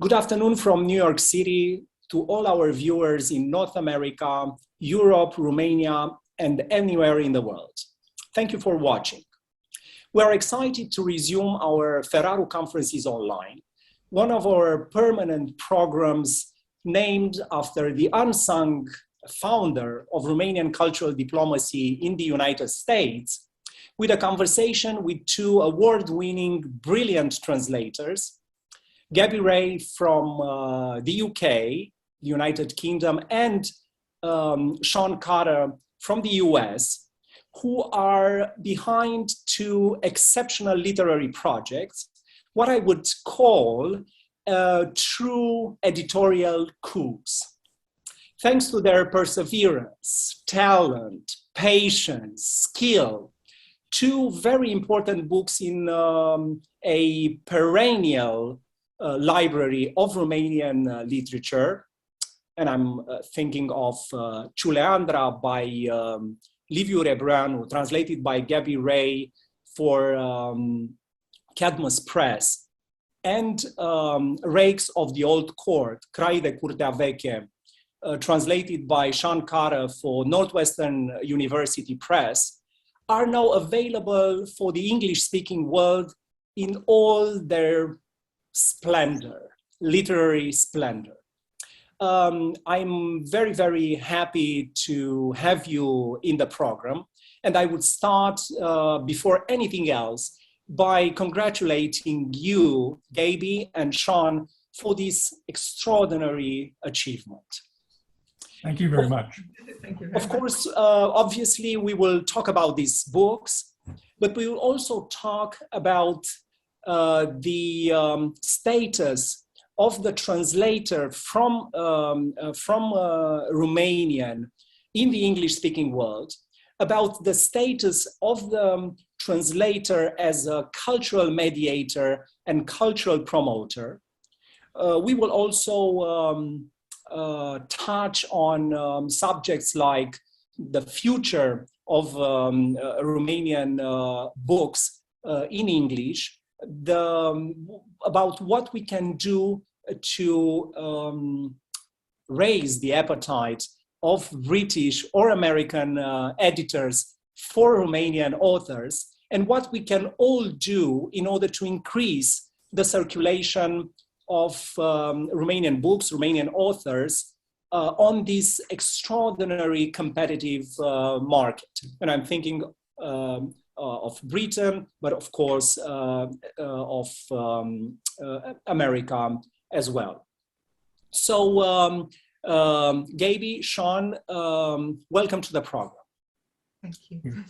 Good afternoon from New York City to all our viewers in North America, Europe, Romania, and anywhere in the world. Thank you for watching. We're excited to resume our Feraru Conferences Online, one of our permanent programs named after the unsung founder of Romanian cultural diplomacy in the United States, with a conversation with two award-winning, brilliant translators, Gabi Reigh from the UK, the United Kingdom, and Cotter from the US, who are behind two exceptional literary projects, what I would call true editorial coups. Thanks to their perseverance, talent, patience, skill, two very important books in a perennial library of Romanian literature, and I'm thinking of Ciuleandra by Liviu Rebreanu, translated by Gabi Reigh for Cadmus Press, and Rakes of the Old Court, Crai de Curtea Veche, translated by Cotter for Northwestern University Press, are now available for the English-speaking world in all their splendor, literary splendor. I'm very, very happy to have you in the program. And I would start, before anything else, by congratulating you, Gabi and Sean, for this extraordinary achievement. Thank you very much. Thank you very Of course, obviously, we will talk about these books, but we will also talk about the status of the translator from Romanian in the English-speaking world, about the status of the translator as a cultural mediator and cultural promoter. We will also touch on subjects like the future of Romanian books in English, about what we can do to raise the appetite of British or American editors for Romanian authors, and what we can all do in order to increase the circulation of Romanian books, Romanian authors on this extraordinary competitive market. And I'm thinking of Britain, but of course of America as well. So Gabi, Sean, welcome to the program. Thank you.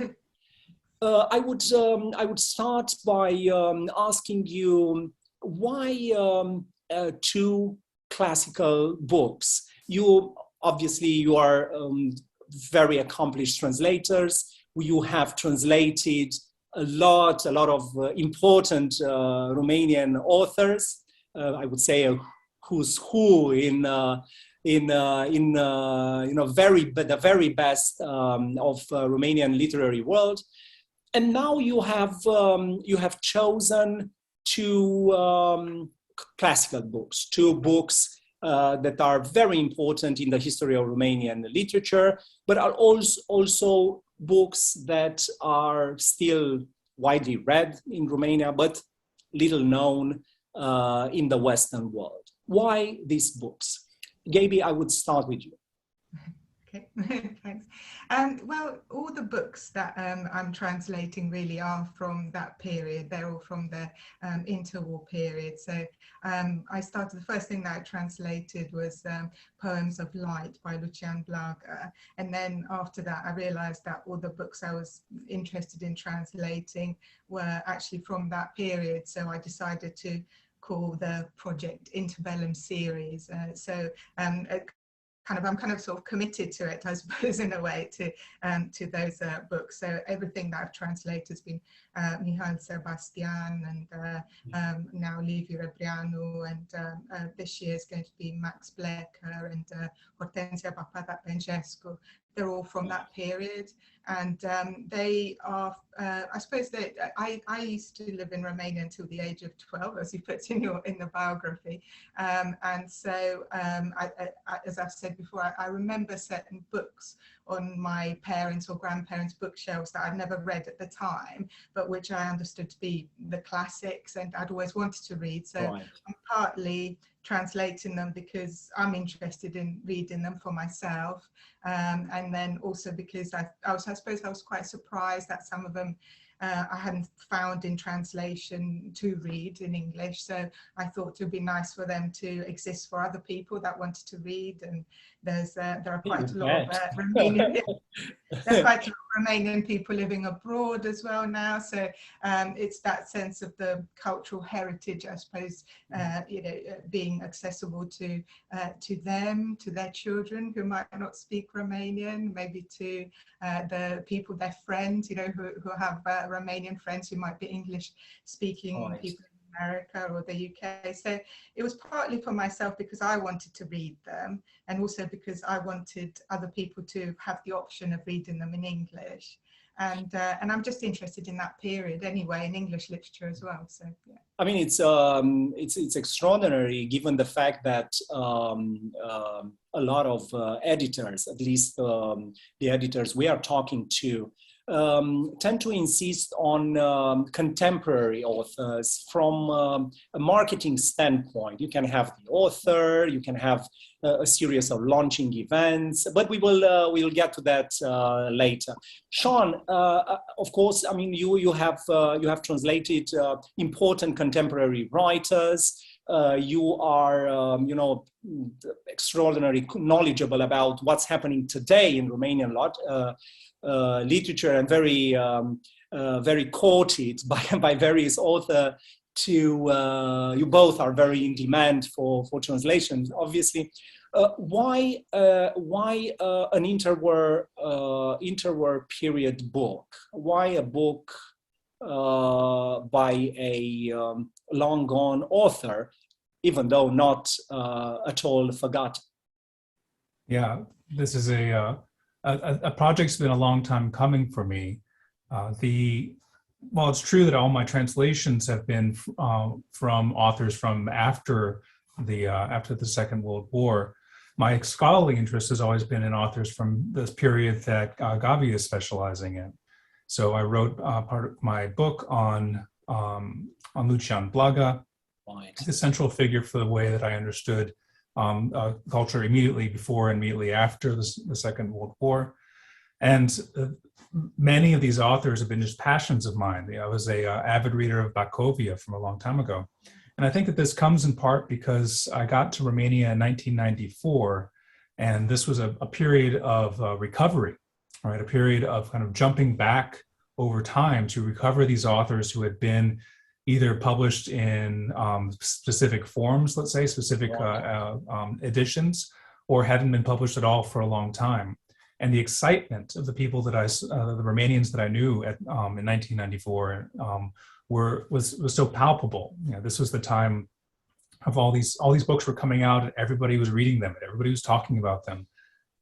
I would start by asking you why two classical books. You are very accomplished translators. You have translated a lot of important Romanian authors. I would say a who's who in the very best of Romanian literary world. And now you have chosen two classical books, two books that are very important in the history of Romanian literature, but are also books that are still widely read in Romania, but little known in the Western world. Why these books? Gabi, I would start with you. Okay, thanks. Well, all the books that I'm translating really are from that period. They're all from the interwar period. So I started, the first thing that I translated was Poems of Light by Lucian Blaga. And then after that, I realized that all the books I was interested in translating were actually from that period. So I decided to call the project Intervenom series. I'm kind of sort of committed to it, I suppose, in a way, to those books. So everything that I've translated has been Mihail Sebastian and now Liviu Rebreanu, and this year is going to be Max Blecker and Hortensia Papada-Pengescu. they're all from that period. And they are, I suppose that I used to live in Romania until the age of 12, as you put in the biography. And so, as I've said before, I remember certain books on my parents' or grandparents' bookshelves that I'd never read at the time, but which I understood to be the classics and I'd always wanted to read. So Right. I'm partly translating them because I'm interested in reading them for myself, and then also because I suppose I was quite surprised that some of them I hadn't found in translation to read in English, so I thought it would be nice for them to exist for other people that wanted to read. And there are quite a lot of Romanian there are quite a lot of Romanian people living abroad as well now, so it's that sense of the cultural heritage, I suppose, being accessible to them, to their children who might not speak Romanian, maybe to the people, their friends, who have Romanian friends who might be English speaking people in America or the UK. So it was partly for myself because I wanted to read them, and also because I wanted other people to have the option of reading them in English. And I'm just interested in that period anyway, in English literature as well. So yeah. I mean, it's extraordinary given the fact that a lot of editors, at least the editors we are talking to, tend to insist on contemporary authors from a marketing standpoint. You can have the author, you can have a series of launching events, but we'll get to that later. Sean, of course, I mean, you have translated important contemporary writers. You are, extraordinarily knowledgeable about what's happening today in Romanian literature, and very quoted by various authors. You both are very in demand for translations, obviously. Why an interwar period book? Why a book by a long gone author, even though not at all forgotten? Yeah, this is a project's been a long time coming for me. Well, it's true that all my translations have been from authors from after the Second World War. My scholarly interest has always been in authors from this period that Gabi is specializing in. So I wrote part of my book on Lucian Blaga, Right. the central figure for the way that I understood culture immediately before and immediately after the Second World War. And many of these authors have been just passions of mine. I was a avid reader of Bacovia from a long time ago. And I think that this comes in part because I got to Romania in 1994, and this was a period of recovery, right? A period of kind of jumping back over time to recover these authors who had been either published in specific forms, let's say, specific editions, or hadn't been published at all for a long time. And the excitement of the people that the Romanians that I knew in 1994 was so palpable. This was the time of all these books were coming out, and everybody was reading them, and everybody was talking about them.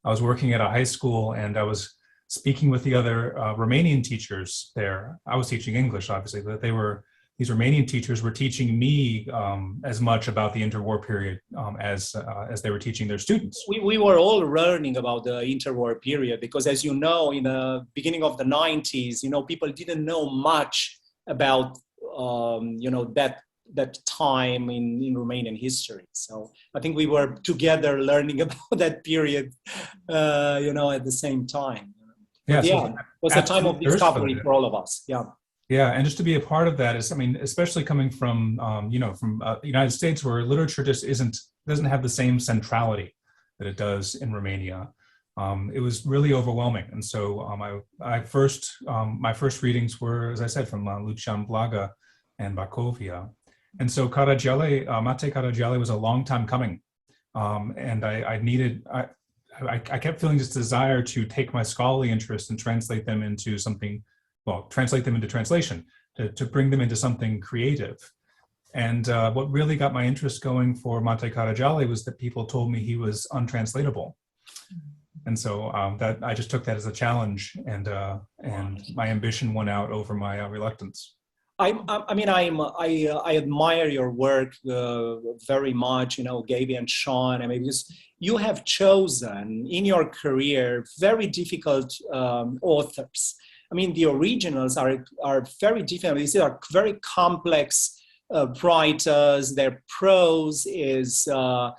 I was working at a high school, and I was speaking with the other Romanian teachers there. I was teaching English, obviously, but these Romanian teachers were teaching me as much about the interwar period as they were teaching their students. We were all learning about the interwar period because, as you know, in the beginning of the 90s, people didn't know much about, that time in Romanian history. So I think we were together learning about that period, at the same time. Yeah, it was a time of discovery for all of us. Yeah. Yeah, and just to be a part of that is, especially coming from, the United States, where literature just doesn't have the same centrality that it does in Romania. It was really overwhelming, and so my first readings were, as I said, from Lucian Blaga and Bacovia, and so Mateiu Caragiale was a long time coming, and I kept feeling this desire to take my scholarly interest and translate them into something. Well, translate them into translation, to bring them into something creative. And what really got my interest going for Mateiu Caragiale was that people told me he was untranslatable. And so that I just took that as a challenge, and my ambition won out over my reluctance. I admire your work very much, Gabi and Sean. I mean, because you have chosen in your career very difficult authors. I mean, the originals are very different. These are very complex writers. Their prose is full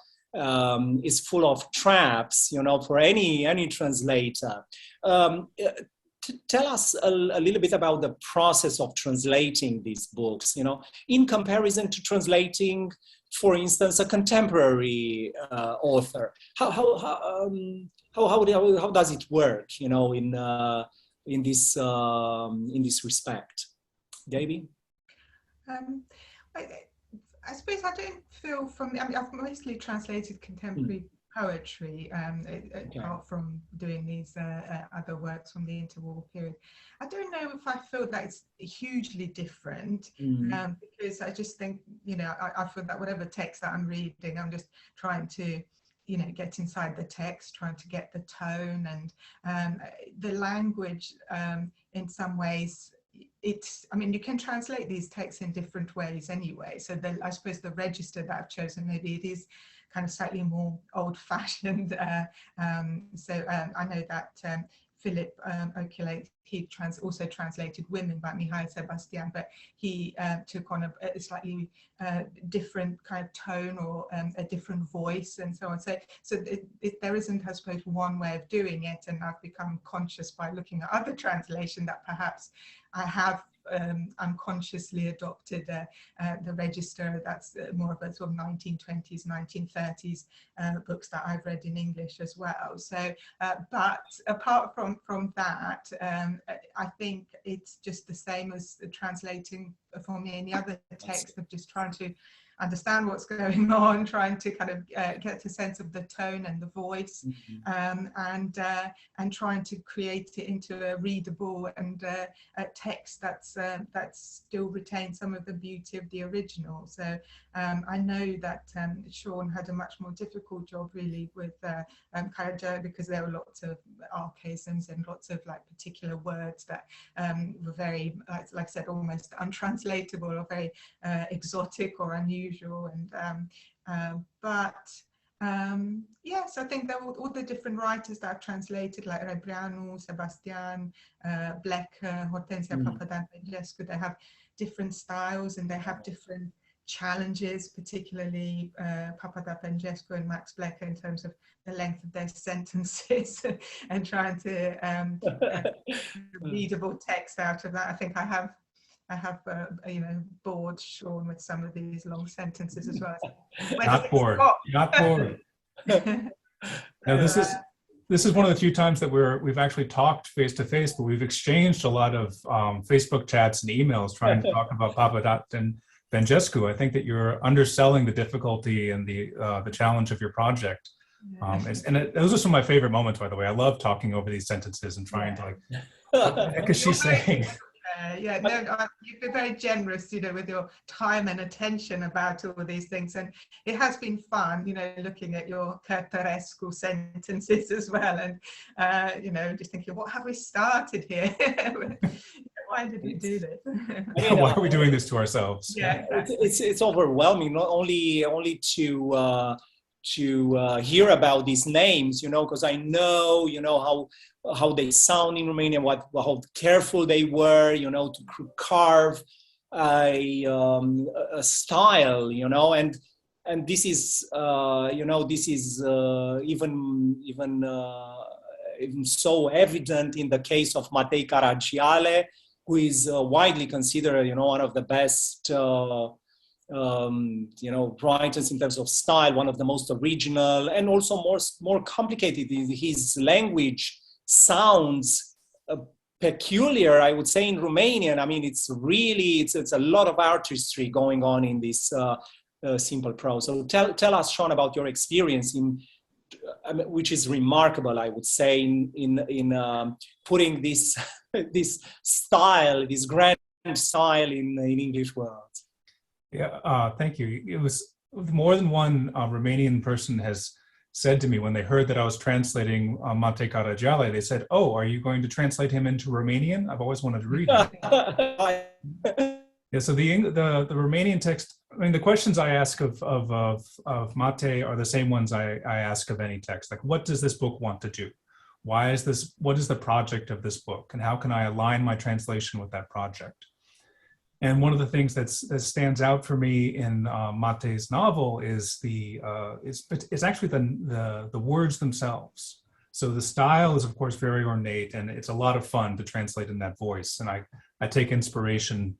of traps, for any translator. Tell us a little bit about the process of translating these books, in comparison to translating, for instance, a contemporary author. How does it work, in this respect? Gabi? I suppose I don't feel I've mostly translated contemporary poetry, apart from doing these other works from the interwar period. I don't know if I feel that it's hugely different, because I just think, I feel that whatever text that I'm reading, I'm just trying to, get inside the text, trying to get the tone and the language. In some ways, you can translate these texts in different ways anyway. So I suppose the register that I've chosen, maybe it is kind of slightly more old-fashioned. So I know that Philip Oculate, he also translated Women by Mihai Sebastian, but he took on a slightly different kind of tone or a different voice and so on. So there isn't, I suppose, one way of doing it, and I've become conscious by looking at other translation that perhaps I have unconsciously adopted the register that's more of a sort of 1920s, 1930s books that I've read in English as well. So, but apart from that, I think it's just the same as translating for me any other text, of just trying to understand what's going on, trying to kind of get a sense of the tone and the voice, and trying to create it into a readable and a text that's still retains some of the beauty of the original. So I know that Sean had a much more difficult job really with Caragiale, because there were lots of archaisms and lots of particular words that were very, like I said, almost untranslatable or very exotic or unusual. Yes, I think there were all the different writers that I've translated, like Rebreanu, Sebastian, Blecker, Hortensia Papadopoulou. They have different styles and they have different challenges, particularly Papadopoulou and Max Blecker, in terms of the length of their sentences and trying to readable text out of that. I think I have bored Sean with some of these long sentences as well. Not bored. Now this is one of the few times that we've actually talked face to face, but we've exchanged a lot of Facebook chats and emails trying to talk about Papadopoulou. I think that you're underselling the difficulty and the challenge of your project. Those are some of my favorite moments, by the way. I love talking over these sentences and trying to what the heck is she saying? You've been very generous, with your time and attention about all these things, and it has been fun, looking at your Cotteresque sentences as well, and just thinking, what have we started here? Why did we do this? Why are we doing this to ourselves? Yeah, exactly. It's overwhelming, not only to hear about these names, because I know, how they sound in Romania, how careful they were, to carve a style, and this is, even so evident in the case of Mateiu Caragiale, who is widely considered, one of the best writers in terms of style, one of the most original, and also more complicated. His language sounds peculiar, I would say, in Romanian. I mean, it's a lot of artistry going on in this simple prose. So tell us, Sean, about your experience which is remarkable, I would say, in putting this this style, this grand style in English words. Yeah, thank you. It was more than one Romanian person has said to me when they heard that I was translating Mateiu Caragiale, they said, "Oh, are you going to translate him into Romanian? I've always wanted to read him." Yeah, so the Romanian text, I mean, the questions I ask of Mate are the same ones I ask of any text. Like, what does this book want to do? Why is this, what is the project of this book? And how can I align my translation with that project? And one of the things that stands out for me in Matei's novel is it's actually the words themselves. So the style is, of course, very ornate, and it's a lot of fun to translate in that voice. And I take inspiration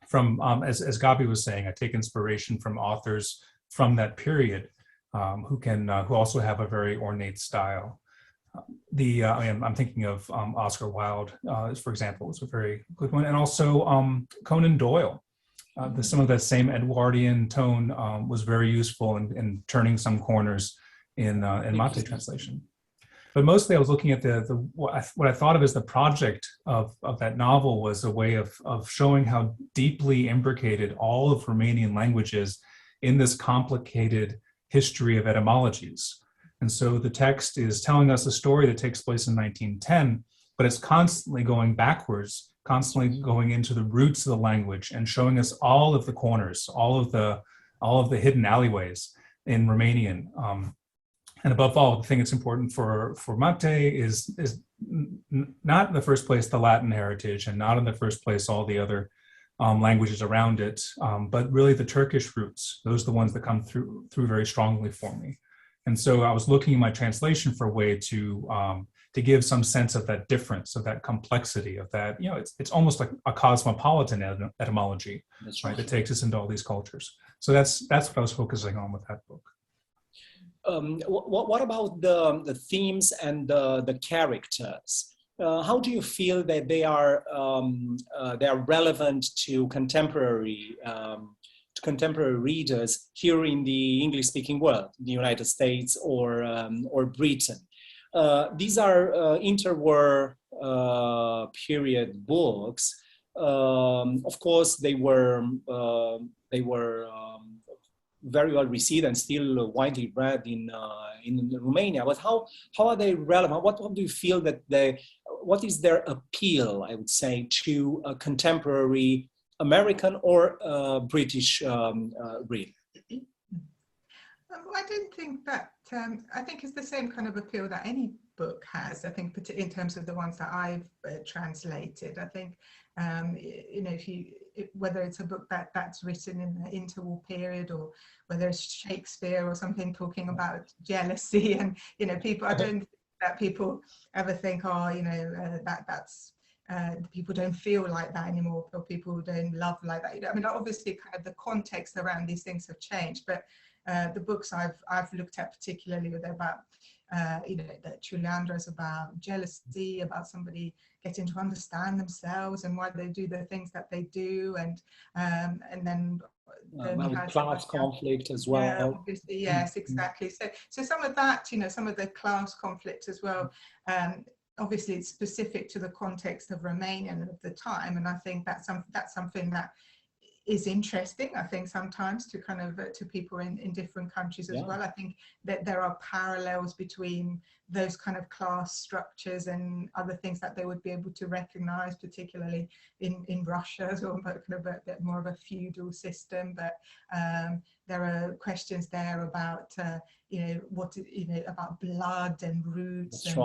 from, as Gabi was saying, I take inspiration from authors from that period who also have a very ornate style. I'm thinking of Oscar Wilde, for example, is a very good one, and also Conan Doyle. Some of that same Edwardian tone was very useful in turning some corners in Mate translation. But mostly I was looking at what I thought of as the project of that novel was a way of showing how deeply imbricated all of Romanian language is in this complicated history of etymologies. And so the text is telling us a story that takes place in 1910, but it's constantly going backwards, constantly going into the roots of the language and showing us all of the corners, all of the hidden alleyways in Romanian. And above all, the thing that's important for Mate is not in the first place the Latin heritage, and not in the first place all the other languages around it, but really the Turkish roots. Those are the ones that come through very strongly for me. And so I was looking in my translation for a way to give some sense of that difference, of that complexity, of that, it's almost like a cosmopolitan etymology, right? That takes us into all these cultures. So that's what I was focusing on with that book. What about the themes and the characters? How do you feel that they are relevant to contemporary readers here in the English-speaking world, the United States or Britain? These are interwar period books. Of course, they were very well received and still widely read in Romania. But how are they relevant? What do you feel that what is their appeal, I would say, to a contemporary American or British reader? I don't think that, I think it's the same kind of appeal that any book has, I think, in terms of the ones that I've translated. I think, whether it's a book that's written in the interwar period, or whether it's Shakespeare or something talking about jealousy, and, people, I don't think that people ever think, that's, people don't feel like that anymore, or people don't love like that. I mean, obviously kind of the context around these things have changed, but the books I've looked at particularly, they're about, that Ciuleandra is about jealousy, about somebody getting to understand themselves and why they do the things that they do, and then class conflict as well. Yeah, obviously, yes, exactly. So some of that, some of the class conflict as well. Obviously, it's specific to the context of Romania and of the time, and I think that's something that is interesting, I think, sometimes to kind of to people in different countries as well. I think that there are parallels between those kind of class structures and other things that they would be able to recognize, particularly in Russia, or kind of a bit more of a feudal system. But there are questions there about about blood and roots, and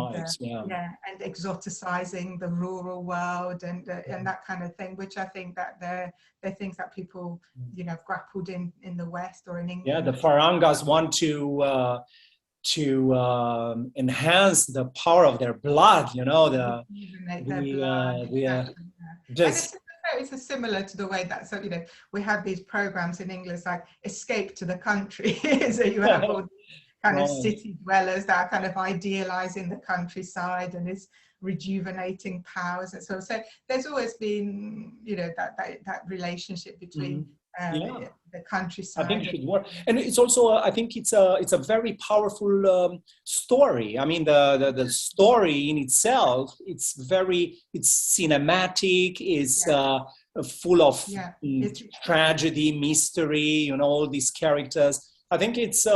exoticizing the rural world and that kind of thing, which I think that they're things that people have grappled in the West or in England. Yeah, the Farangas want to enhance the power of their blood, it's similar to the way that, we have these programs in English like Escape to the Country. So you have all these kind of city dwellers that are kind of idealizing the countryside and is rejuvenating powers and so there's always been that relationship between the countryside. I think it should work, and it's also I think it's a very powerful story. I mean, the story in itself, it's cinematic, it's full of tragedy, mystery, all these characters. I think it's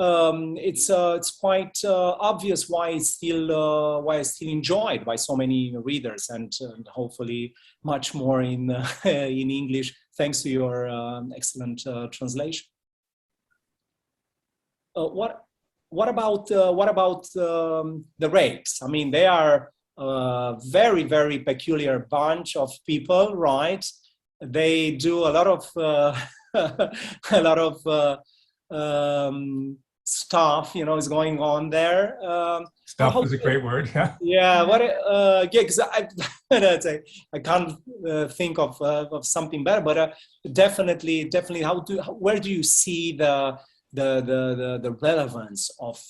it's quite obvious why it's still enjoyed by so many readers, and hopefully much more in in English, thanks to your excellent translation. What about the Rakes? I mean, they are a very, very peculiar bunch of people, right? They do a lot of a lot of stuff, you know, is going on there. Stuff is a great word. Yeah. Yeah. What? Yeah. Because I can't think of something better. But definitely. Where do you see the relevance of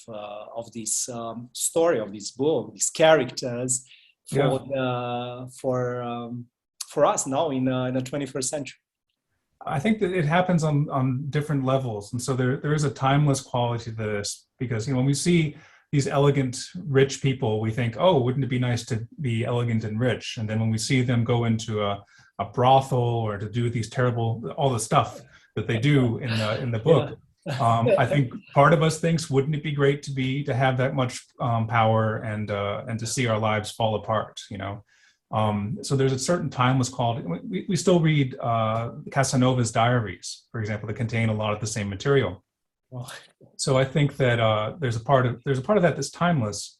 this story, of this book, these characters for us now in the 21st century? I think that it happens on different levels, and so there is a timeless quality to this, because, you know, when we see these elegant, rich people, we think, oh, wouldn't it be nice to be elegant and rich? And then when we see them go into a brothel or to do these all the stuff that they do in the book, I think part of us thinks, wouldn't it be great to have that much power and to see our lives fall apart, you know? So there's a certain timeless quality. We still read Casanova's diaries, for example, that contain a lot of the same material. So I think that there's a part of that that's timeless,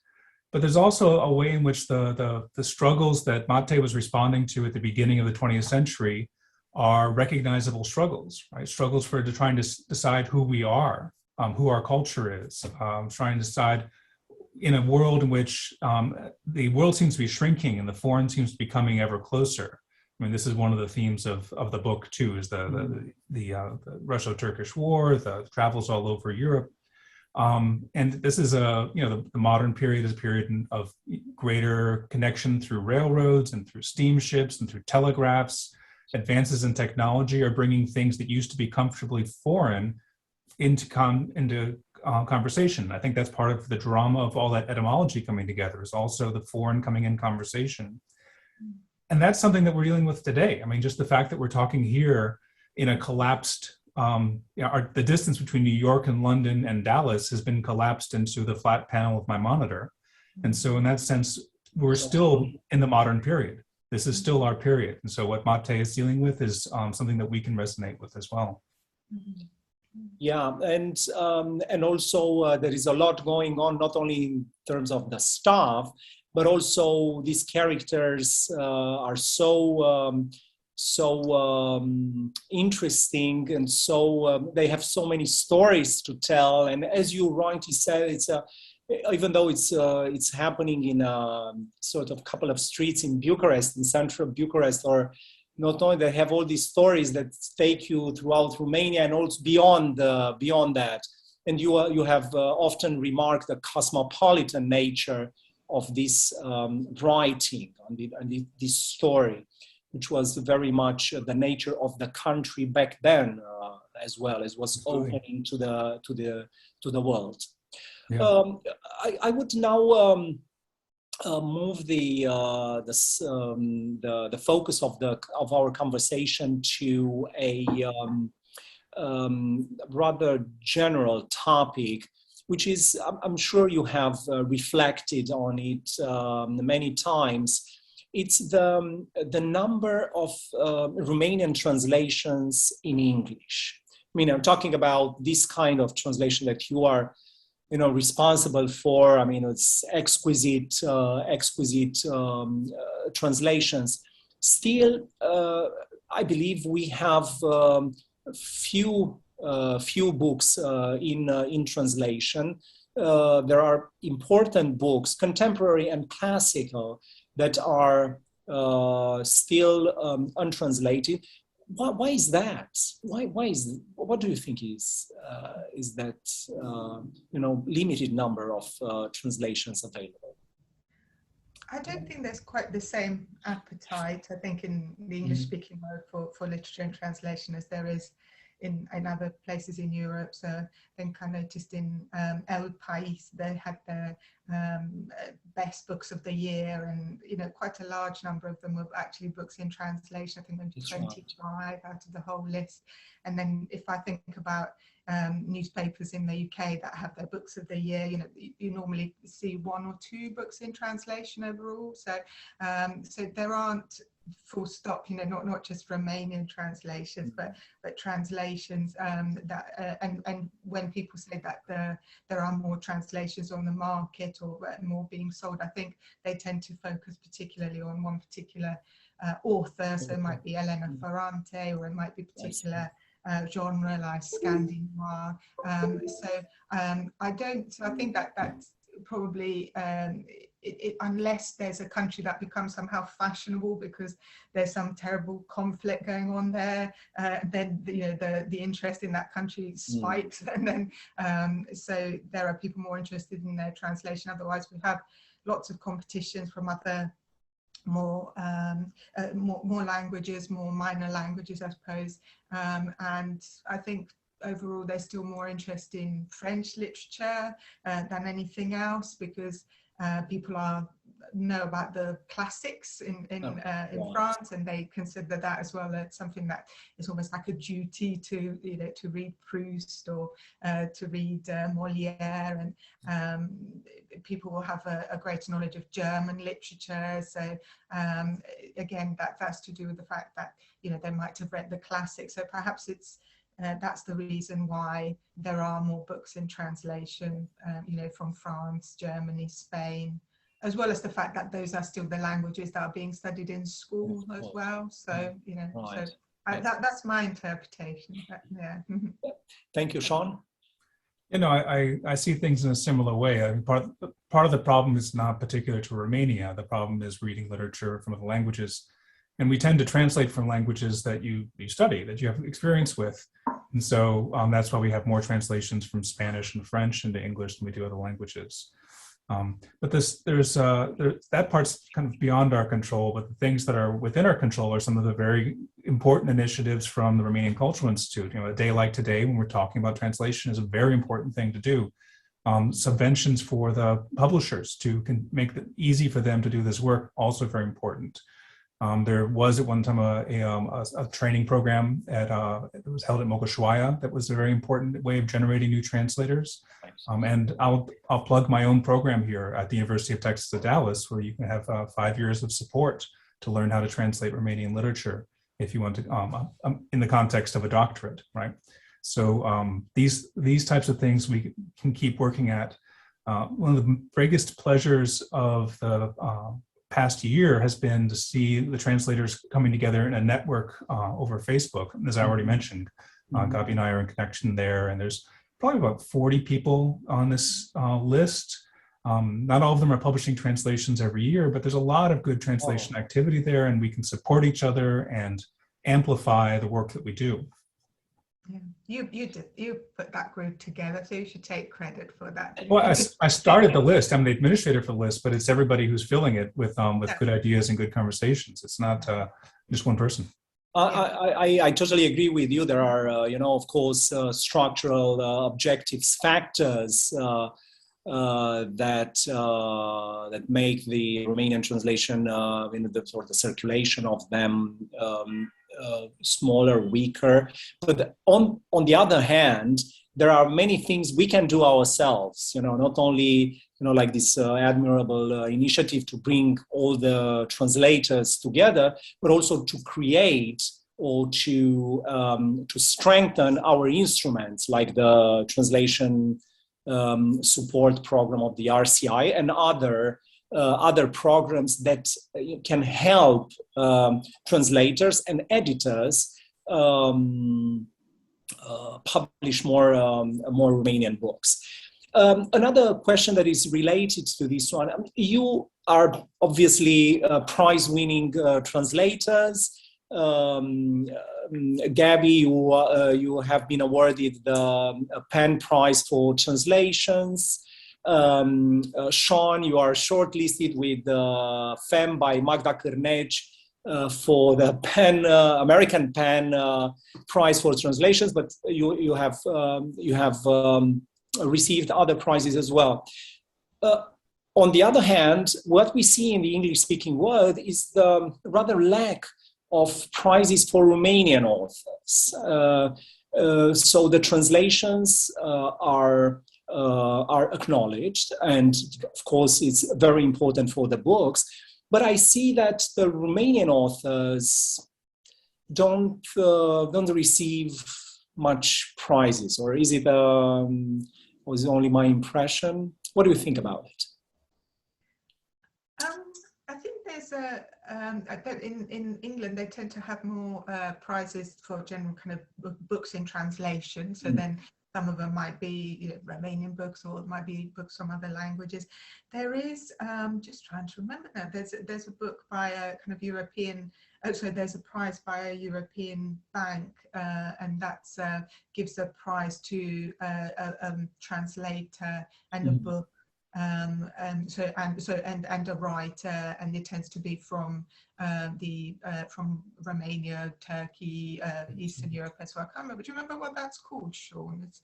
but there's also a way in which the struggles that Matei was responding to at the beginning of the 20th century are recognizable struggles, right? Struggles for trying to decide who we are, who our culture is, trying to decide in a world in which the world seems to be shrinking and the foreign seems to be coming ever closer. I mean, this is one of the themes of the book too, is the Russo-Turkish War, the travels all over Europe. And this is the modern period is a period of greater connection through railroads and through steamships and through telegraphs. Advances in technology are bringing things that used to be comfortably foreign into conversation. I think that's part of the drama of all that etymology coming together, is also the foreign coming in conversation. And that's something that we're dealing with today. I mean, just the fact that we're talking here in a collapsed, the distance between New York and London and Dallas has been collapsed into the flat panel of my monitor. And so in that sense, we're still in the modern period. This is still our period. And so what Matei is dealing with is something that we can resonate with as well. Yeah, and also there is a lot going on, not only in terms of the staff, but also these characters are so interesting, and so they have so many stories to tell. And as you rightly said, it's even though it's happening in a sort of couple of streets in Bucharest, in central Bucharest, or not only, they have all these stories that take you throughout Romania and also beyond that. And you have often remarked the cosmopolitan nature of this writing and this story, which was very much the nature of the country back then, as well as was opening to the world. Yeah. I would now move the focus of our conversation to a rather general topic, which is, I'm sure you have reflected on it many times. It's the number of Romanian translations in English. I mean, I'm talking about this kind of translation that you are, responsible for. I mean, it's exquisite translations. Still, I believe we have few books in translation. There are important books, contemporary and classical, that are still untranslated. Why is that? What do you think is that limited number of translations available? I don't think there's quite the same appetite, I think, in the English-speaking world for literature and translation as there is in other places in Europe. So I think I noticed in El País they had their best books of the year, and quite a large number of them were actually books in translation. I think maybe 25 out of the whole list. And then if I think about newspapers in the UK that have their books of the year, you normally see 1 or 2 books in translation overall. So so there aren't full stop, not just Romanian translations, but translations that and when people say that there are more translations on the market or more being sold, I think they tend to focus particularly on one particular author. So it might be Elena Ferrante, or it might be particular genre like Scandinois. I think that's probably unless there's a country that becomes somehow fashionable because there's some terrible conflict going on there, then the interest in that country spikes, and then so there are people more interested in their translation. Otherwise, we have lots of competitions from other more languages, more minor languages, I suppose, and I think overall there's still more interest in French literature than anything else, because people know about the classics in France, and they consider that as well as something that is almost like a duty to to read Proust or to read Molière, and people will have a greater knowledge of German literature. So again, that's to do with the fact that they might have read the classics. So perhaps it's that's the reason why there are more books in translation, from France, Germany, Spain, as well as the fact that those are still the languages that are being studied in school as well. So, right. That's my interpretation. Yeah. Thank you, Sean. I see things in a similar way. I mean, part of the problem is not particular to Romania. The problem is reading literature from other languages. And we tend to translate from languages that you study, that you have experience with. And so that's why we have more translations from Spanish and French into English than we do other languages. But that part's kind of beyond our control, but the things that are within our control are some of the very important initiatives from the Romanian Cultural Institute. A day like today, when we're talking about translation, is a very important thing to do. Subventions for the publishers to make it easy for them to do this work, also very important. There was at one time a training program that was held at Mogoșoaia that was a very important way of generating new translators. And I'll plug my own program here at the University of Texas at Dallas, where you can have 5 years of support to learn how to translate Romanian literature if you want to, in the context of a doctorate, right? So these types of things we can keep working at. One of the biggest pleasures of the past year has been to see the translators coming together in a network over Facebook. As I already mentioned, Gabi and I are in connection there, and there's probably about 40 people on this list. Not all of them are publishing translations every year, but there's a lot of good translation activity there, and we can support each other and amplify the work that we do. Yeah. You put that group together, so you should take credit for that. Well, I started the list. I'm the administrator for the list, but it's everybody who's filling it with good ideas and good conversations. It's not just one person. I totally agree with you. There are, of course, structural objectives, factors that make the Romanian translation, for the circulation of them, smaller, weaker. But on the other hand, there are many things we can do ourselves. Not only like this admirable initiative to bring all the translators together, but also to create or to strengthen our instruments, like the translation support program of the RCI and other programs that can help translators and editors publish more Romanian books. Another question that is related to this one: you are obviously prize-winning translators. Gabi, you have been awarded the PEN Prize for translations. Sean, you are shortlisted with FEM by Magda Cârneci for the American PEN Prize for translations, but you have received other prizes as well. On the other hand, what we see in the English-speaking world is the rather lack of prizes for Romanian authors. So the translations are acknowledged, and of course it's very important for the books. But I see that the Romanian authors don't receive much prizes, or is it only my impression? What do you think about it? I think there's in England they tend to have more prizes for general kind of books in translation. So then some of them might be Romanian books, or it might be books from other languages. There is just trying to remember now. There's a book by a kind of European. So there's a prize by a European bank, and that's gives a prize to a translator and a book. And a writer, and it tends to be from from Romania, Turkey, Eastern Europe as well. I can't remember. Do you remember what that's called, Sean? It's,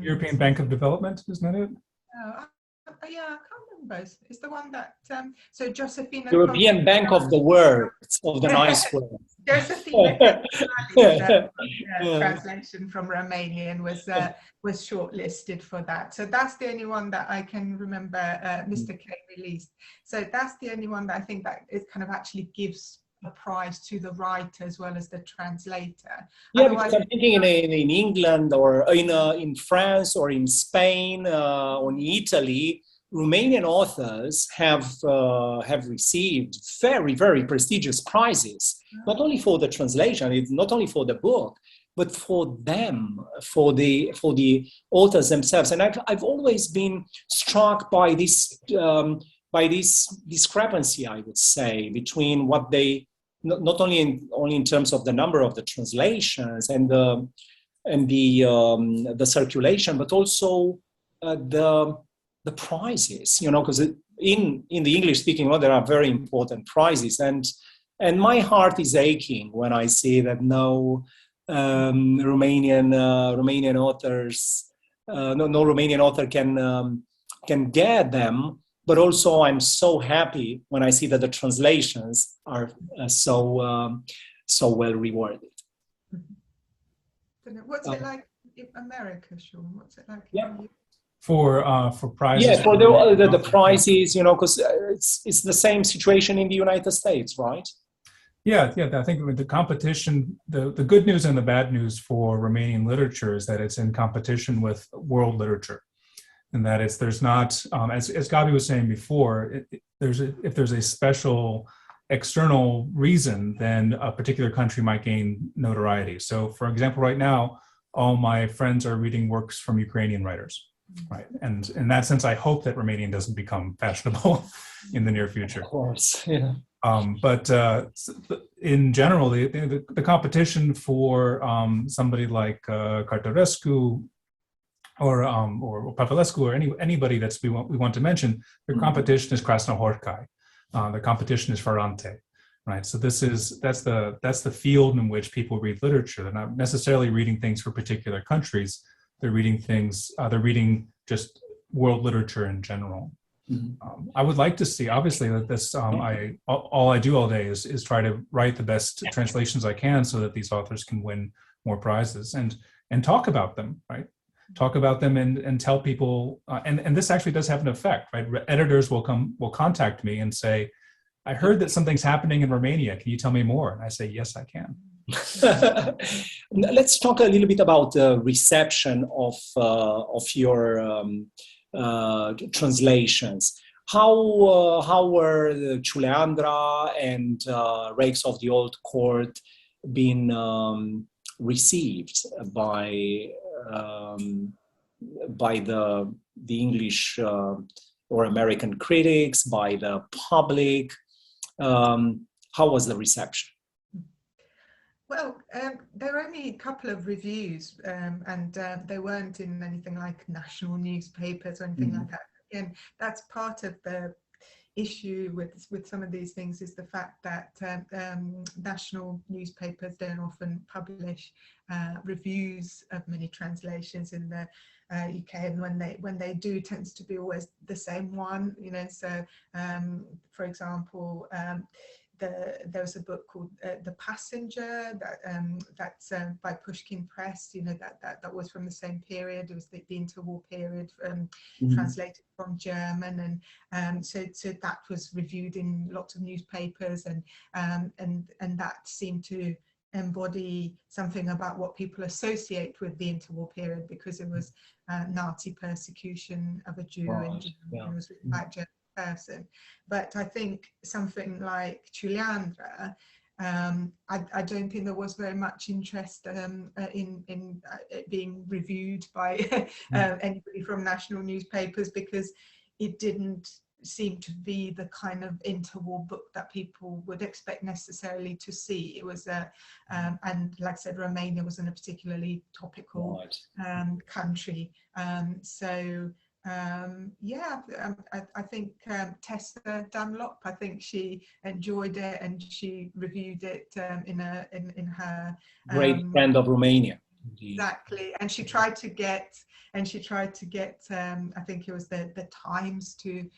European Bank of Development, isn't that it? Yeah, I can't remember. It's the one that so Josephina. European Bank of the Words, of the nice words. Josephina translation from Romanian was shortlisted for that. So that's the only one that I can remember Mr. K released. So that's the only one that I think that it kind of actually gives a prize to the writer as well as the translator. Yeah, because I'm thinking in England, or in France, or in Spain, or in Italy, Romanian authors have received very, very prestigious prizes, not only for the translation, it's not only for the book, but for them, for the authors themselves. And I've always been struck by this discrepancy, I would say, between what they not only in terms of the number of the translations and the circulation, but also the prizes, because in the English-speaking world there are very important prizes, and my heart is aching when I see that no Romanian authors, no Romanian author can get them. But also, I'm so happy when I see that the translations are so well rewarded. What's it like in America, Sean? What's it like? Yeah. For prizes. Yeah, for the prizes, because it's the same situation in the United States, right? Yeah. I think with the competition, the good news and the bad news for Romanian literature is that it's in competition with world literature. And that there's not, as Gabi was saying before, if there's a special external reason, then a particular country might gain notoriety. So, for example, right now, all my friends are reading works from Ukrainian writers, right? And in that sense, I hope that Romanian doesn't become fashionable in the near future. Of course, yeah. But in general, the competition for somebody like Cartarescu, or Pavlescu, or anybody that we want to mention, the competition is Krasnohorkai, the competition is Ferrante, right? So that's the field in which people read literature. They're not necessarily reading things for particular countries. They're reading things. They're reading just world literature in general. Mm-hmm. I would like to see, obviously, that this. All I do all day is try to write the best translations I can, so that these authors can win more prizes and talk about them, right? Talk about them and tell people, and this actually does have an effect, right? Editors will contact me and say, I heard that something's happening in Romania. Can you tell me more? And I say, yes, I can. Let's talk a little bit about the reception of your translations. How were the Ciuleandra and Rakes of the Old Court been received by the English or American critics, by the public? How was the reception? Well, there were only a couple of reviews, and they weren't in anything like national newspapers or anything like that. Again, that's part of the, issue with some of these things is the fact that national newspapers don't often publish reviews of many translations in the UK, and when they do, tends to be always the same one, you know. So for example, there was a book called The Passenger that's by Pushkin Press, you know, that was from the same period. It was the interwar period, translated from German, and so that was reviewed in lots of newspapers, and that seemed to embody something about what people associate with the interwar period, because it was Nazi persecution of a Jew in Germany. It was written by a German person. But I think something like Ciuleandra, I don't think there was very much interest in it being reviewed by anybody from national newspapers, because it didn't seem to be the kind of interwar book that people would expect necessarily to see. It was and like I said, Romania wasn't a particularly topical country. I think Tessa Dunlop, I think she enjoyed it, and she reviewed it in her great friend of Romania. Indeed. Exactly, and she tried to get I think it was the Times to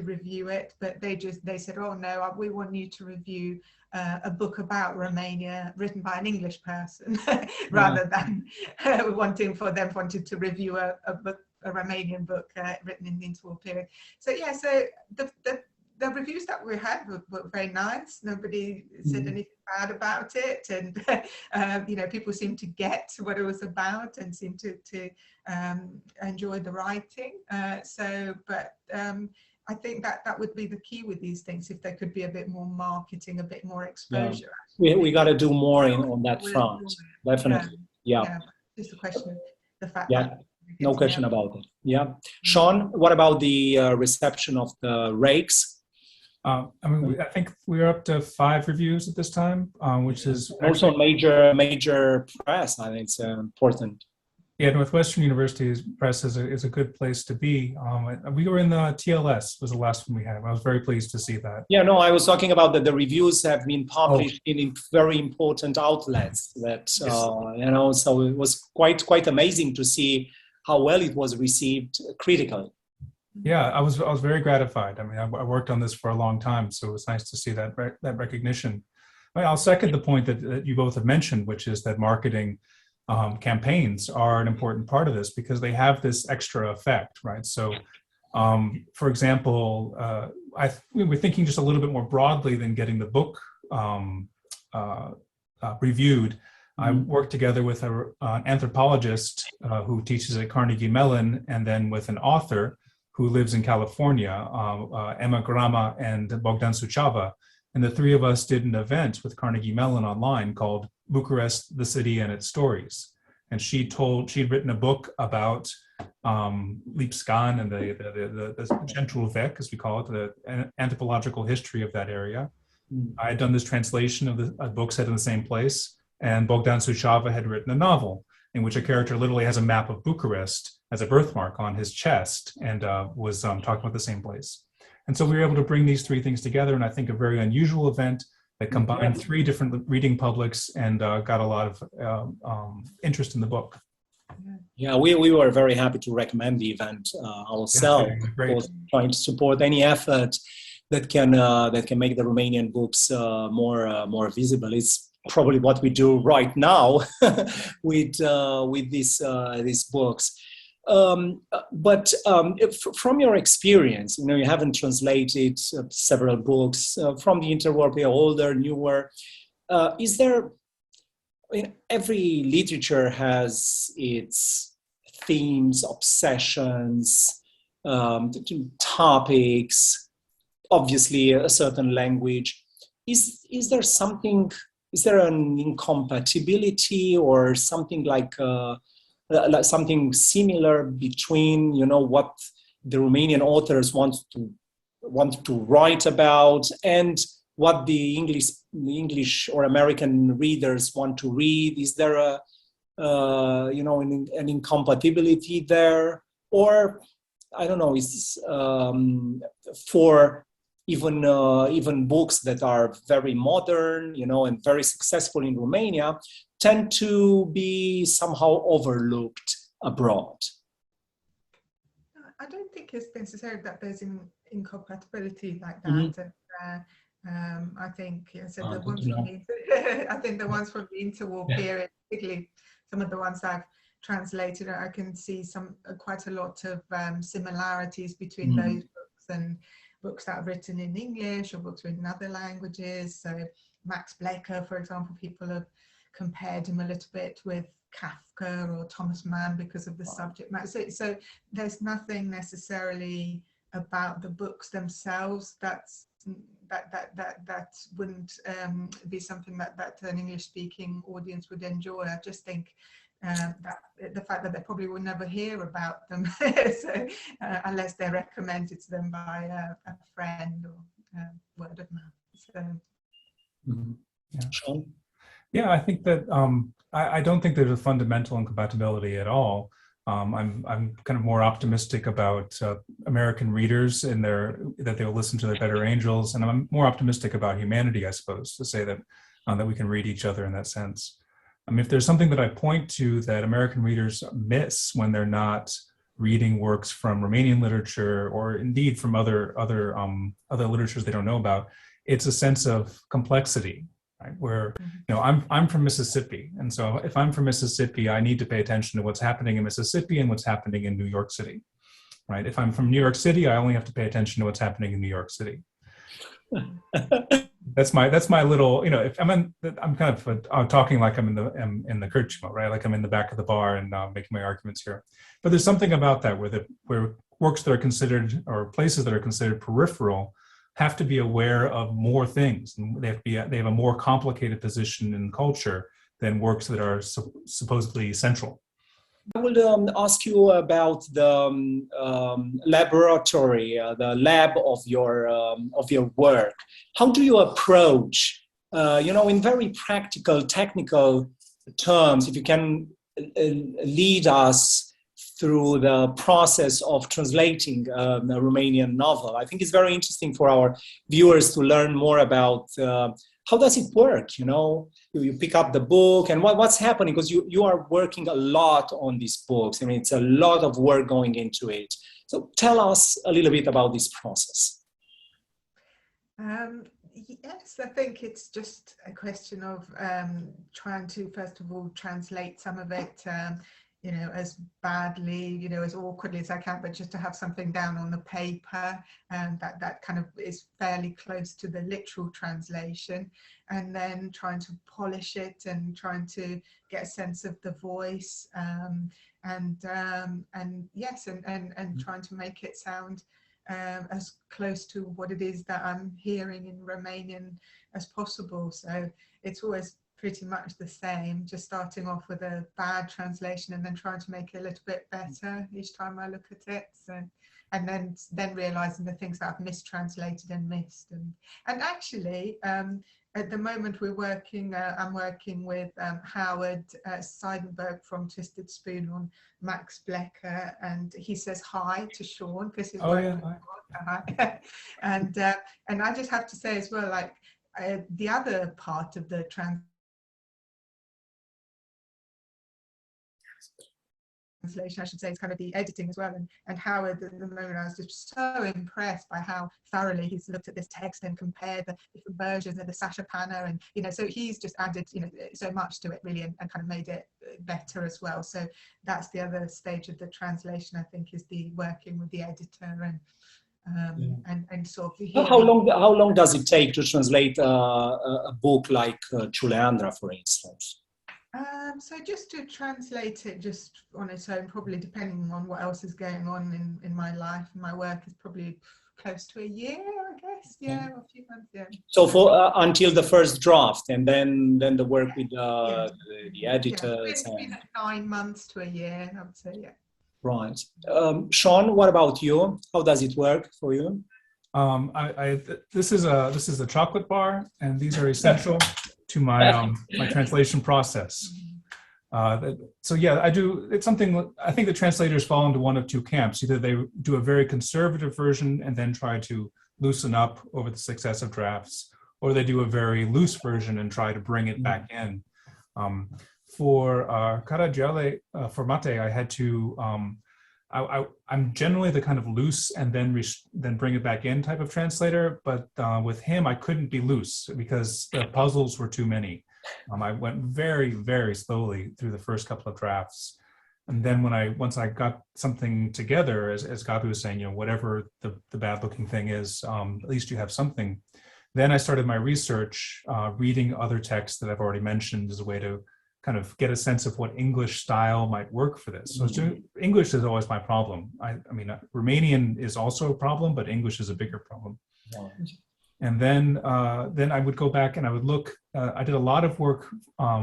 review it, but they said, oh no, we want you to review a book about Romania written by an English person, rather than wanting to review a Romanian book written in the interwar period. So yeah, so the reviews that we had were very nice. Nobody said anything bad about it, and you know, people seemed to get what it was about and seemed to enjoy the writing. I think that would be the key with these things, if there could be a bit more marketing, a bit more exposure. Yeah. We got to do more on that front, definitely. Yeah. Just a question of the fact that. No question about it. Yeah. Sean, what about the reception of the Rakes? I think we're up to 5 reviews at this time, which is also major press. I think it's important. Yeah, Northwestern University Press is a good place to be. We were in the TLS, was the last one we had. I was very pleased to see that. Yeah, no, I was talking about that the reviews have been published in very important outlets. That you know, so it was quite amazing to see how well it was received critically. Yeah, I was very gratified. I mean, I worked on this for a long time, so it was nice to see that recognition. I'll second the point that you both have mentioned, which is that marketing campaigns are an important part of this, because they have this extra effect, right? So, for example, we're thinking just a little bit more broadly than getting the book reviewed. I worked together with an anthropologist who teaches at Carnegie Mellon, and then with an author who lives in California, Emma Grama and Bogdan Suceava. And the 3 of us did an event with Carnegie Mellon online called Bucharest, the City and Its Stories. And she'd written a book about Lipscan and the Central Vec, as we call it, the anthropological history of that area. I had done this translation of a book set in the same place. And Bogdan Suceava had written a novel in which a character literally has a map of Bucharest as a birthmark on his chest, and was talking about the same place. And so we were able to bring these 3 things together, and I think a very unusual event that combined 3 different reading publics and got a lot of interest in the book. Yeah, we were very happy to recommend the event ourselves. Yeah, trying to support any effort that can make the Romanian books more visible. It's probably what we do right now with these books. But from your experience, you know, you haven't translated several books from the interwar period, older, newer. Is there? I mean, every literature has its themes, obsessions, topics. Obviously, a certain language. Is there something? Is there an incompatibility or something like something similar between, you know, what the Romanian authors want to write about and what the English or American readers want to read? Is there an incompatibility there, or I don't know? Is for even books that are very modern, and very successful in Romania, tend to be somehow overlooked abroad. I don't think it's necessarily that there's incompatibility like that. And I think the ones from I think the ones from the interwar period, particularly some of the ones I've translated, I can see quite a lot of similarities between those books and books that are written in English or books written in other languages. So Max Blecher, for example, people have compared him a little bit with Kafka or Thomas Mann because of the subject matter. So there's nothing necessarily about the books themselves that wouldn't be something that an English-speaking audience would enjoy. I just think that the fact that they probably will never hear about them so, unless they're recommended to them by a friend or word of mouth. So, Sean? Yeah, I think that I don't think there's a fundamental incompatibility at all. I'm kind of more optimistic about American readers and that they'll listen to their better angels, and I'm more optimistic about humanity, I suppose, to say that that we can read each other in that sense. I mean, if there's something that I point to that American readers miss when they're not reading works from Romanian literature or indeed from other literatures they don't know about, it's a sense of complexity. Right, where I'm from Mississippi, and so if I'm from Mississippi, I need to pay attention to what's happening in Mississippi and what's happening in New York City. Right? If I'm from New York City, I only have to pay attention to what's happening in New York City. That's my little, if I'm kind of talking like I'm in the Kirchma, right? Like I'm in the back of the bar and making my arguments here. But there's something about that where works that are considered, or places that are considered peripheral, have to be aware of more things, and they have a more complicated position in culture than works that are supposedly central. I will ask you about the laboratory, the lab of your work. How do you approach, in very practical, technical terms, if you can lead us through the process of translating a Romanian novel? I think it's very interesting for our viewers to learn more about how does it work, You pick up the book and what's happening, because you are working a lot on these books. I mean, it's a lot of work going into it. So tell us a little bit about this process. Yes, I think it's just a question of trying to, first of all, translate some of it as badly, as awkwardly as I can, but just to have something down on the paper, and that kind of is fairly close to the literal translation, and then trying to polish it and trying to get a sense of the voice, and trying to make it sound as close to what it is that I'm hearing in Romanian as possible. So it's always pretty much the same, just starting off with a bad translation and then trying to make it a little bit better each time I look at it. So, and then realizing the things that I've mistranslated and missed. And actually, at the moment I'm working with Howard Seidenberg from Twisted Spoon on Max Blecher, and he says hi to Sean because he's hi. And I just have to say as well, like the other part of the translation, I should say, is kind of the editing as well. And Howard, at the moment, I was just so impressed by how thoroughly he's looked at this text and compared the different versions of the Sasha Panna, and so he's just added so much to it really, and kind of made it better as well. So that's the other stage of the translation, I think, is the working with the editor and sort of how long does it take to translate a book like Ciuleandra, for instance? So just to translate it just on its own, probably depending on what else is going on in my life and my work, is probably close to a year, I guess. Yeah, a few months. Yeah. So for until the first draft, and then the work with the editors. Yeah, it's 9 months to a year, I would say. Yeah. Right. Sean, what about you? How does it work for you? This is a chocolate bar, and these are essential to my my translation process. So yeah, I do. It's something I think the translators fall into one of two camps. Either they do a very conservative version and then try to loosen up over the successive drafts, or they do a very loose version and try to bring it back in. For Caragiale, for Mate, I had to, I'm generally the kind of loose and then bring it back in type of translator, but with him, I couldn't be loose because the puzzles were too many. I went very, very slowly through the first couple of drafts. And then once I got something together, as Gabi was saying, whatever the bad looking thing is, at least you have something. Then I started my research, reading other texts that I've already mentioned as a way to kind of get a sense of what English style might work for this. So English is always my problem. I mean, Romanian is also a problem, but English is a bigger problem. And then I would go back and I would look, I did a lot of work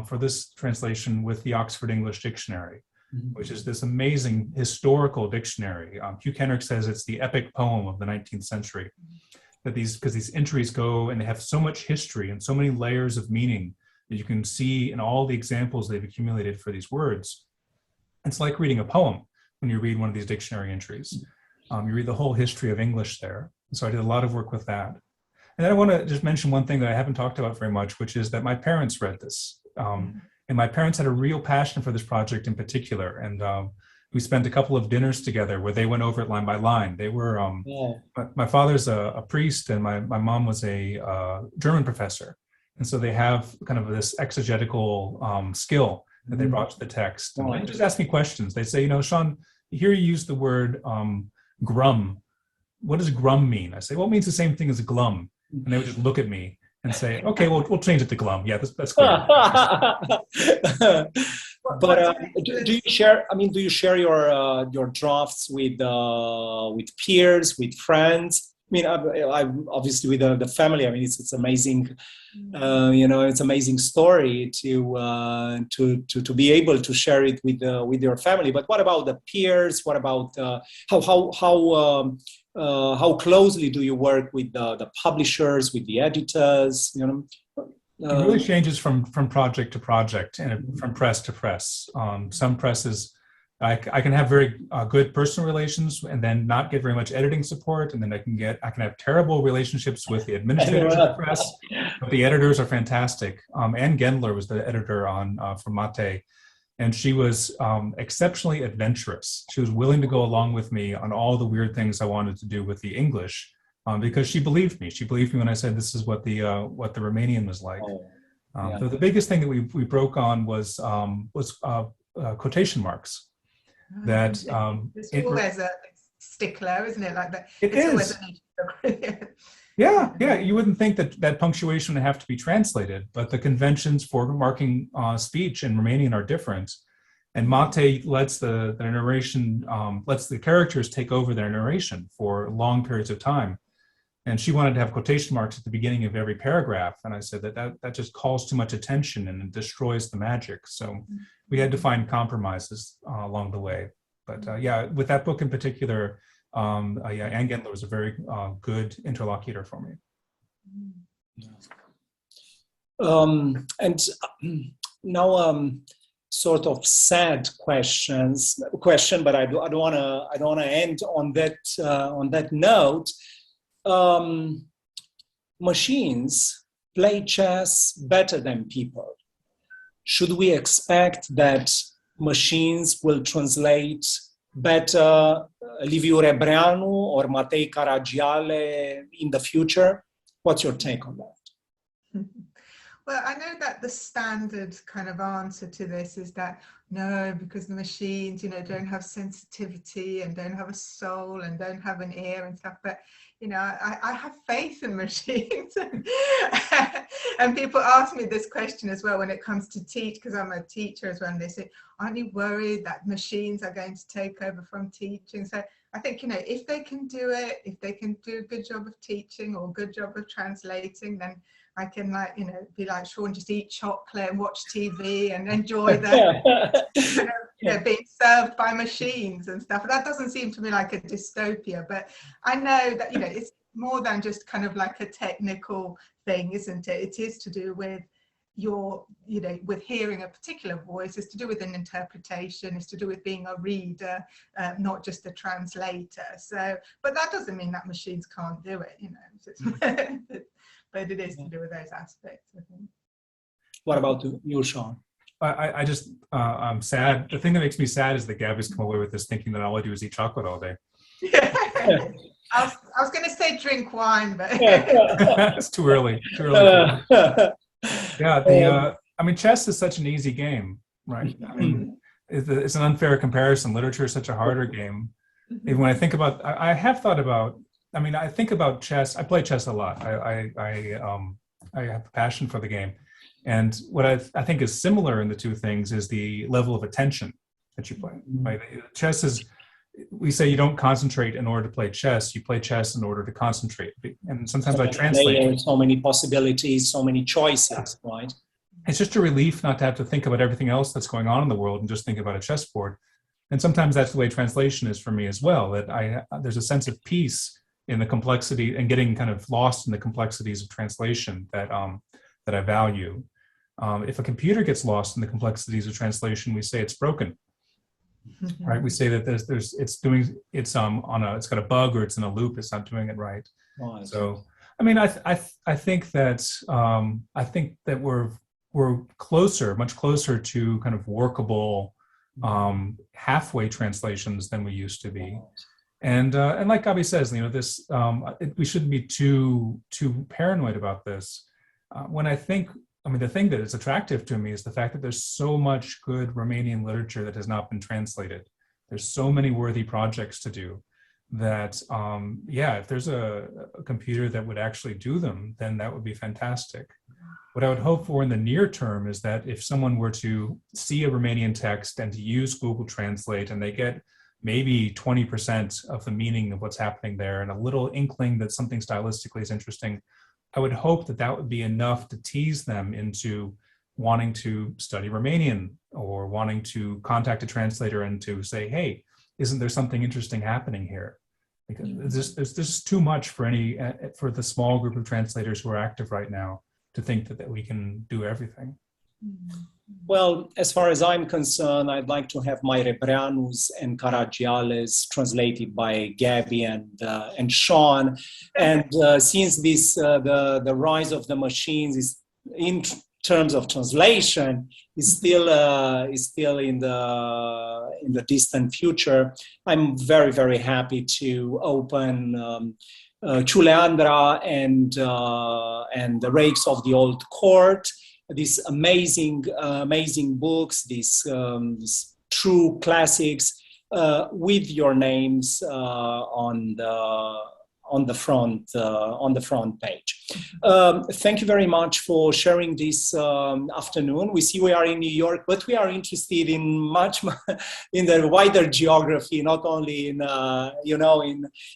for this translation with the Oxford English Dictionary, which is this amazing historical dictionary. Hugh Kenrick says it's the epic poem of the 19th century. That because these entries go and they have so much history and so many layers of meaning that you can see in all the examples they've accumulated for these words. It's like reading a poem when you read one of these dictionary entries. You read the whole history of English there. So I did a lot of work with that. And then I want to just mention one thing that I haven't talked about very much, which is that my parents read this. And my parents had a real passion for this project in particular. And we spent a couple of dinners together where they went over it line by line. They were, my father's a priest and my mom was a German professor. And so they have kind of this exegetical skill that they brought to the text. And they just ask me questions. They say, Sean, here you use the word grum. What does grum mean? I say, well, it means the same thing as glum. And they would just look at me and say, okay, we'll change it to glum. Yeah, that's clear. But do you share? I mean, do you share your drafts with peers, with friends? I mean, I'm obviously with the family. I mean, it's amazing. It's amazing story to be able to share it with your family. But what about the peers? What about how closely do you work with the publishers, with the editors? It really changes from project to project and from press to press. Some presses, I can have very good personal relations and then not get very much editing support, and then I can have terrible relationships with the administrators of the press, but the editors are fantastic. Anne Gendler was the editor for Mate, and she was exceptionally adventurous. She was willing to go along with me on all the weird things I wanted to do with the English. Because she believed me. She believed me when I said this is what the Romanian was like. So the biggest thing that we broke on was quotation marks. That it's always a stickler, isn't it? Like that. It is. Yeah. You wouldn't think that punctuation would have to be translated, but the conventions for marking speech in Romanian are different. And Mate lets the narration, lets the characters take over their narration for long periods of time. And she wanted to have quotation marks at the beginning of every paragraph. And I said that just calls too much attention and it destroys the magic. So we had to find compromises along the way. But with that book in particular, Anne Gendler was a very good interlocutor for me. And now sort of sad question, but I don't want to end on that note. Machines play chess better than people. Should we expect that machines will translate better Liviu Rebreanu or Mateiu Caragiale in the future? What's your take on that? Well, I know that the standard kind of answer to this is that no, because the machines, don't have sensitivity and don't have a soul and don't have an ear and stuff. But I have faith in machines. And people ask me this question as well when it comes to teach, because I'm a teacher as well. And they say, aren't you worried that machines are going to take over from teaching? So I think, if they can do it, if they can do a good job of teaching or a good job of translating, then I can be like Sean, just eat chocolate and watch TV and enjoy the being served by machines and stuff. That doesn't seem to me like a dystopia, but I know that it's more than just kind of like a technical thing, isn't it? It is to do with with hearing a particular voice is to do with an interpretation, is to do with being a reader, not just a translator. So, but that doesn't mean that machines can't do it, but it is to do with those aspects, I think. What about you, Sean? I'm sad. The thing that makes me sad is that Gabi's come away with this thinking that all I do is eat chocolate all day. I was going to say drink wine, but it's too early. Yeah, I mean, chess is such an easy game, right? I mean, it's an unfair comparison. Literature is such a harder game. Even when I think about, I have thought about. I mean, I think about chess. I play chess a lot. I have a passion for the game. And what I think is similar in the two things is the level of attention that you play. Right? Chess is, we say you don't concentrate in order to play chess. You play chess in order to concentrate. And sometimes I translate. So many possibilities, so many choices, right? It's just a relief not to have to think about everything else that's going on in the world and just think about a chessboard. And sometimes that's the way translation is for me as well. That there's a sense of peace in the complexity and getting kind of lost in the complexities of translation that I value. If a computer gets lost in the complexities of translation, we say it's broken, right? We say that it's got a bug or it's in a loop. It's not doing it right. Right. So, I mean, I think that we're closer, much closer to kind of workable halfway translations than we used to be. And like Gabi says, we shouldn't be too paranoid about this. The thing that is attractive to me is the fact that there's so much good Romanian literature that has not been translated. There's so many worthy projects to do that, if there's a computer that would actually do them, then that would be fantastic. What I would hope for in the near term is that if someone were to see a Romanian text and to use Google Translate and they get maybe 20% of the meaning of what's happening there and a little inkling that something stylistically is interesting, I would hope that would be enough to tease them into wanting to study Romanian or wanting to contact a translator and to say, hey, isn't there something interesting happening here? Because there's just too much for the small group of translators who are active right now to think that we can do everything. Well, as far as I'm concerned, I'd like to have my Rebreanus and Caragiales translated by Gabi and Sean. And since this the rise of the machines is in terms of translation is still in the distant future, I'm very, very happy to open Ciuleandra and the Rakes of the Old Court. These amazing books, these true classics with your names on the front page. Thank you very much for sharing this afternoon. We see we are in New York, but we are interested in in the wider geography, not only in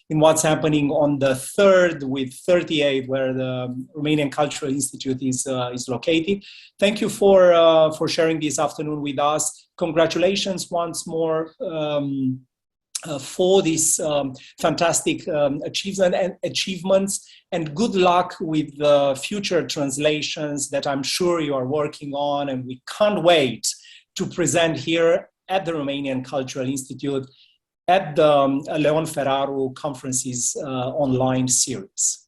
what's happening on the 3rd with 38, where the Romanian Cultural Institute is located. Thank you for sharing this afternoon with us. Congratulations once more for this fantastic achievements, and good luck with the future translations that I'm sure you are working on, and we can't wait to present here at the Romanian Cultural Institute at the Feraru Conferences Online series.